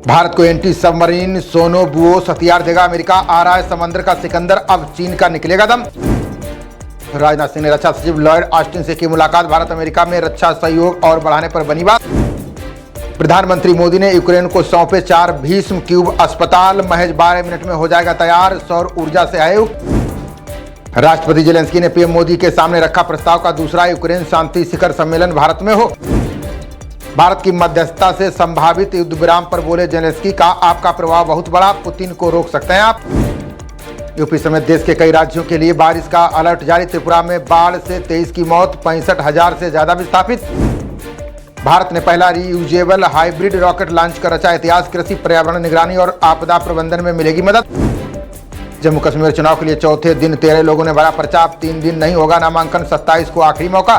भारत को anti submarine सोनोबुओस हथियार देगा अमेरिका, आ रहा है समंदर का सिकंदर, अब चीन का निकलेगा दम। राजनाथ सिंह ने रक्षा सचिव लॉयड ऑस्टिन से की मुलाकात, भारत अमेरिका में रक्षा सहयोग और बढ़ाने पर बनी बात। प्रधानमंत्री मोदी ने यूक्रेन को सौंपे 4 भीष्म क्यूब अस्पताल, महज 12 मिनट में हो जाएगा तैयार, सौर ऊर्जा से आयुक्त। राष्ट्रपति जेलेंस्की ने पीएम मोदी के सामने रखा प्रस्ताव का दूसरा यूक्रेन शांति शिखर सम्मेलन भारत में हो। भारत की मध्यस्थता से संभावित युद्ध विराम पर बोले जेलेंस्की, का आपका प्रभाव बहुत बड़ा, पुतिन को रोक सकते हैं आप। यूपी समेत देश के कई राज्यों के लिए बारिश का अलर्ट जारी, त्रिपुरा में बाढ़ से 23 की मौत, 65,000 से ज्यादा विस्थापित। भारत ने पहला रीयूजेबल हाइब्रिड रॉकेट लॉन्च कर रचा इतिहास, कृषि पर्यावरण निगरानी और आपदा प्रबंधन में मिलेगी मदद। जम्मू कश्मीर चुनाव के लिए चौथे दिन 13 लोगों ने भरा पर्चा, अब 3 दिन नहीं होगा नामांकन, 27 को आखिरी मौका।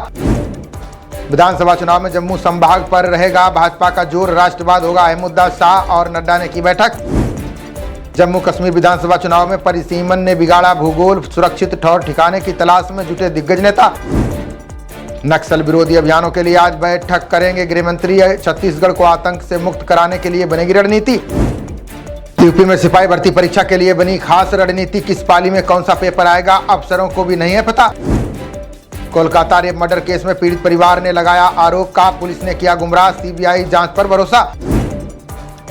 विधानसभा चुनाव में जम्मू संभाग पर रहेगा भाजपा का जोर, राष्ट्रवाद होगा अहम मुद्दा, शाह और नड्डा ने की बैठक। जम्मू कश्मीर विधानसभा चुनाव में परिसीमन ने बिगाड़ा भूगोल, सुरक्षित ठौर ठिकाने की तलाश में जुटे दिग्गज नेता। नक्सल विरोधी अभियानों के लिए आज बैठक करेंगे गृहमंत्री, छत्तीसगढ़ को आतंक से मुक्त कराने के लिए बनेगी रणनीति। यूपी में सिपाही भर्ती परीक्षा के लिए बनी खास रणनीति, किस पाली में कौन सा पेपर आएगा अफसरों को भी नहीं है पता। कोलकाता रेप मर्डर केस में पीड़ित परिवार ने लगाया आरोप का पुलिस ने किया गुमराह, सीबीआई जांच पर भरोसा।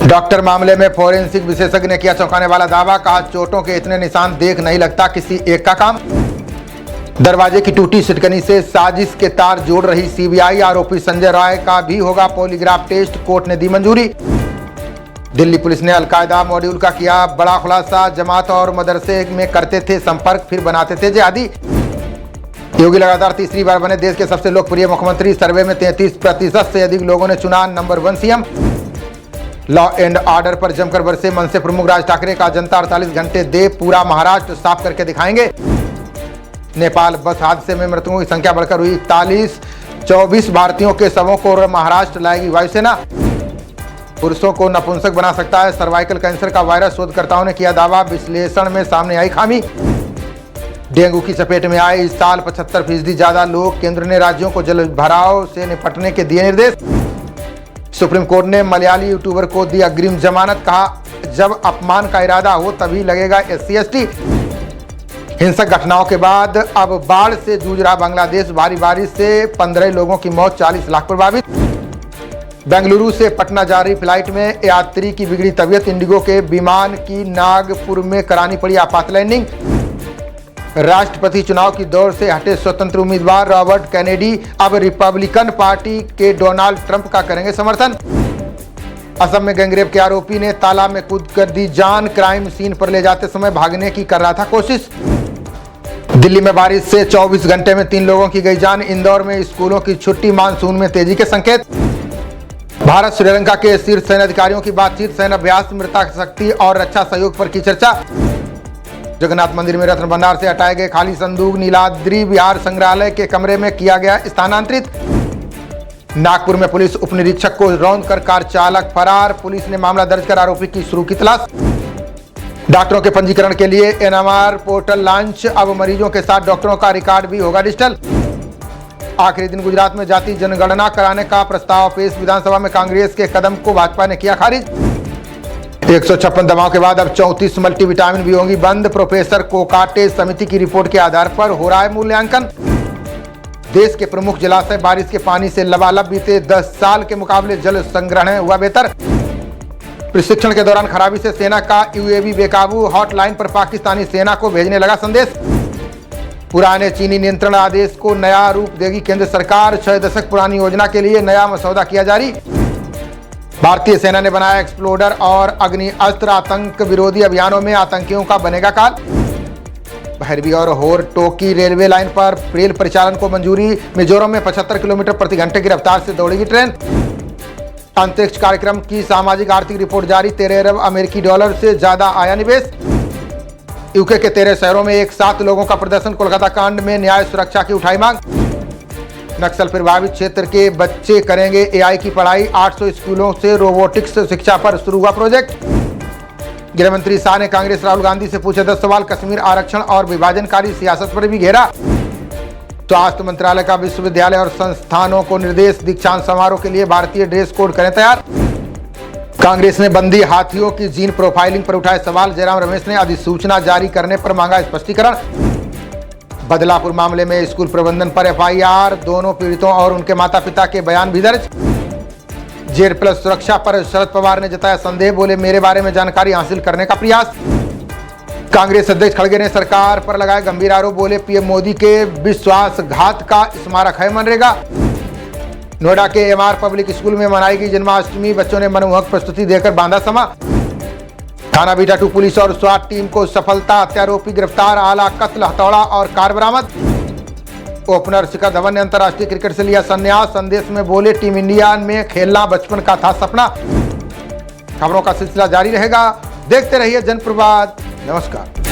डॉक्टर मामले में फोरेंसिक विशेषज्ञ ने किया चौंकाने वाला दावा, कहा चोटों के इतने निशान देख नहीं लगता किसी एक का काम। दरवाजे की टूटी सिटकनी से साजिश के तार जोड़ रही सीबीआई, आरोपी संजय राय का भी होगा पॉलीग्राफ टेस्ट, कोर्ट ने दी मंजूरी। दिल्ली पुलिस ने अलकायदा मॉड्यूल का किया बड़ा खुलासा, जमात और मदरसे में करते थे संपर्क, फिर बनाते थे जिहादी। योगी लगातार तीसरी बार बने देश के सबसे लोकप्रिय मुख्यमंत्री, सर्वे में 33% से अधिक लोगों ने चुना number 1 CM. Law and order पर जमकर बरसे मनसे प्रमुख राज ठाकरे का, जनता 48 घंटे दे पूरा महाराष्ट्र साफ करके दिखाएंगे। नेपाल बस हादसे में मृतकों की संख्या बढ़कर हुई 41, 24 भारतीयों के शवों को महाराष्ट्र लाएगी वायुसेना। पुरुषों को नपुंसक बना सकता है सर्वाइकल कैंसर का वायरस, शोधकर्ताओं ने किया दावा, विश्लेषण में सामने आई खामी। डेंगू की चपेट में आए इस साल 75% ज्यादा लोग, केंद्र ने राज्यों को जल भराव से निपटने के दिए निर्देश। सुप्रीम कोर्ट ने मलयाली यूट्यूबर को दी अग्रिम जमानत, कहा जब अपमान का इरादा हो तभी लगेगा SC/ST। हिंसक घटनाओं के बाद अब बाढ़ से जूझ रहा बांग्लादेश, भारी बारिश से 15 लोगों की मौत, 40 लाख प्रभावित। बेंगलुरु से पटना जा रही फ्लाइट में यात्री की बिगड़ी तबीयत, इंडिगो के विमान की नागपुर में करानी पड़ी आपात लैंडिंग। राष्ट्रपति चुनाव की दौड़ से हटे स्वतंत्र उम्मीदवार रॉबर्ट कैनेडी अब रिपब्लिकन पार्टी के डोनाल्ड ट्रंप का करेंगे समर्थन। असम में गैंगरेप के आरोपी ने तालाब में कूद कर दी जान, क्राइम सीन पर ले जाते समय भागने की कर रहा था कोशिश। दिल्ली में बारिश से 24 घंटे में 3 लोगों की गई जान, इंदौर में स्कूलों की छुट्टी, मानसून में तेजी के संकेत। भारत श्रीलंका के शीर्ष सैन्य अधिकारियों की बातचीत, सैन्य अभ्यास, मृता शक्ति और रक्षा सहयोग पर की चर्चा। जगन्नाथ मंदिर में रत्न भंडार से हटाए गए खाली संदूक नीलाद्री विहार संग्रहालय के कमरे में किया गया स्थानांतरित। नागपुर में पुलिस उप निरीक्षक को रौंद कर कार चालक फरार, पुलिस ने मामला दर्ज कर आरोपी की शुरू की तलाश। डॉक्टरों के पंजीकरण के लिए NMR पोर्टल लॉन्च, अब मरीजों के साथ डॉक्टरों का रिकॉर्ड भी होगा डिजिटल। आखिरी दिन गुजरात में जाति जनगणना कराने का प्रस्ताव पेश, विधानसभा में कांग्रेस के कदम को भाजपा ने किया खारिज। 156 दवाओं के बाद अब 34 मल्टीविटामिन भी होंगी बंद, प्रोफेसर कोकाटे समिति की रिपोर्ट के आधार पर हो रहा है मूल्यांकन। देश के प्रमुख जलाशय बारिश के पानी से लबालब, बीते 10 साल के मुकाबले जल संग्रहण हुआ बेहतर। प्रशिक्षण के दौरान खराबी से सेना का UAV बेकाबू, हॉटलाइन पर पाकिस्तानी सेना को भेजने लगा संदेश। पुराने चीनी नियंत्रण आदेश को नया रूप देगी केंद्र सरकार, 6 दशक पुरानी योजना के लिए नया मसौदा किया जारी। भारतीय सेना ने बनाया एक्सप्लोडर और अग्नि अस्त्र, आतंक विरोधी अभियानों में आतंकियों का बनेगा काल। भैरवी और होरटोकी रेलवे लाइन पर रेल परिचालन को मंजूरी, मिजोरम में 75 किलोमीटर प्रति घंटे की रफ्तार से दौड़ेगी ट्रेन। अंतरिक्ष कार्यक्रम की सामाजिक आर्थिक रिपोर्ट जारी, 13 अरब अमेरिकी डॉलर से ज्यादा आया निवेश। यूके के 13 शहरों में एक साथ लोगों का प्रदर्शन, कोलकाता कांड में न्याय सुरक्षा की उठाई मांग। नक्सल प्रभावित क्षेत्र के बच्चे करेंगे AI की पढ़ाई, 800 स्कूलों से रोबोटिक्स शिक्षा पर शुरू हुआ प्रोजेक्ट। गृहमंत्री शाह ने कांग्रेस राहुल गांधी से पूछे 10 सवाल, कश्मीर आरक्षण और विभाजनकारी सियासत पर भी घेरा। स्वास्थ्य मंत्रालय का विश्वविद्यालय और संस्थानों को निर्देश, दीक्षांत समारोह के लिए भारतीय ड्रेस कोड करें तैयार। कांग्रेस ने बंदी हाथियों की जीन प्रोफाइलिंग पर उठाए सवाल, जयराम रमेश ने अधिसूचना जारी करने पर मांगा स्पष्टीकरण। बदलापुर मामले में स्कूल प्रबंधन पर एफआईआर, दोनों पीड़ितों और उनके माता पिता के बयान भी दर्ज। जेड प्लस सुरक्षा पर शरद पवार ने जताया संदेह, बोले मेरे बारे में जानकारी हासिल करने का प्रयास। कांग्रेस अध्यक्ष खड़गे ने सरकार पर लगाए गंभीर आरोप, बोले पीएम मोदी के विश्वासघात का स्मारक है मनरेगा। नोएडा के एमआर पब्लिक स्कूल में मनाई गई जन्माष्टमी, बच्चों ने मनमोहक प्रस्तुति देकर बांधा समा। थाना बीटा 2 पुलिस और स्वाट टीम को सफलता, हत्यारोपी गिरफ्तार, आला कत्ल, हथौड़ा और कार बरामद। ओपनर शिखर धवन ने अंतर्राष्ट्रीय क्रिकेट से लिया संन्यास, संदेश में बोले टीम इंडिया में खेलना बचपन का था सपना। खबरों का सिलसिला जारी रहेगा, देखते रहिए जनप्रवाद। नमस्कार।